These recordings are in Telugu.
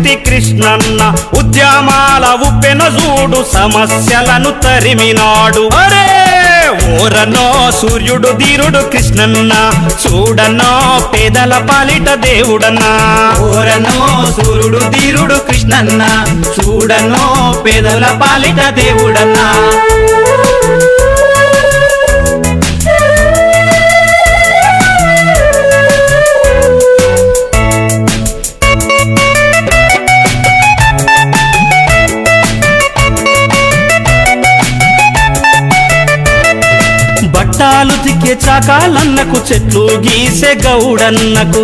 సృష్టి కృష్ణన్న ఉద్యమాల ఉప్పెన చూడు సమస్యలను తరిమినాడు అరే ఓరనో సూర్యుడు ధీరుడు కృష్ణన్న చూడనో పేదల పాలిట దేవుడన్నా ఓరనో సూర్యుడు ధీరుడు కృష్ణన్న చూడనో పేదల పాలిట దేవుడన్నా పట్టాలు తిక్కే చాకాలన్నకు చెట్లు గీసే గౌడన్నకు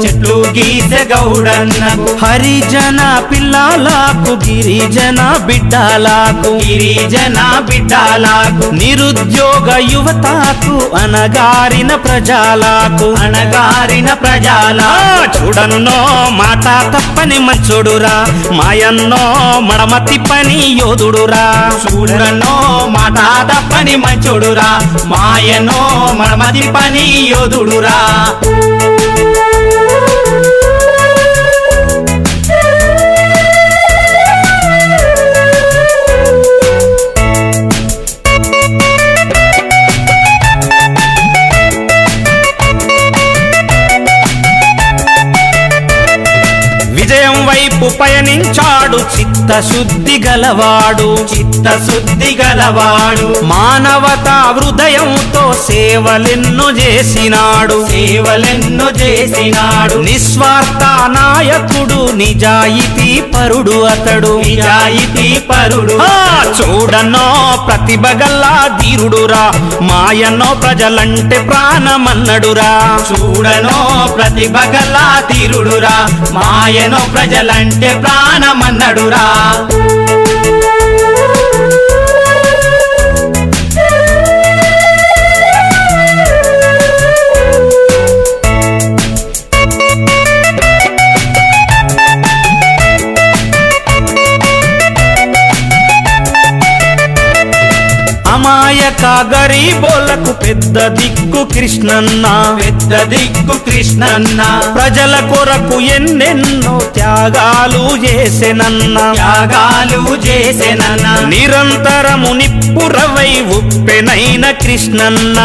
హరిజన పిల్లలకు గిరిజన బిడ్డలకు నిరుద్యోగ యువతకు అనగారిన ప్రజలకు చూడన్నో మాట తప్పని మంచోడురా మాయన్నో మడమ తిప్పని యోధుడురా చూడనో మాట తప్పని మంచోడురా మాయనో మడమది పని యోధుడురా విజయం వైపు పయనించాడు చిత్తశుద్ధి గలవాడు మానవతా హృదయంతో సేవలెన్నో చేసినాడు నిస్వార్థ నాయకుడు నిజాయితీ పరుడు అతడు చూడనో ప్రతిభ గల్లా ధీరుడురా మాయనో ప్రజలంటే ప్రాణమన్నడురా చూడనో ప్రతిభ గల్లా ధీరుడురా మాయనో ప్రజలంటే ప్రాణమన్నడురా అమాయక గరీబోలకు పెద్ద దిక్కు కృష్ణన్న ప్రజల కొరకు ఎన్నెన్నో త్యాగాలు చేసెనన్న నిరంతరము నిప్పురవై ఉప్పెనైన కృష్ణన్న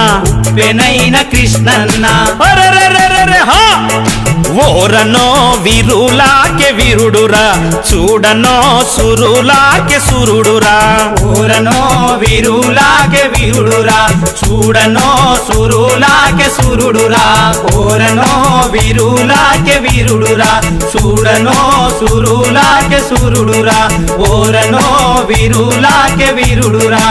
ఓరనో వీరులాకే వీరుడురా చూడనో సురులాకే సురుడురా ఓరనో వీరులాకే వీరుడురా చూడనో సురులాకే సురుడురా ఓరనో వీరులాకే వీరుడురా చూడనో సురులాకే సురుడురా ఓరనో వీరులాకే వీరుడురా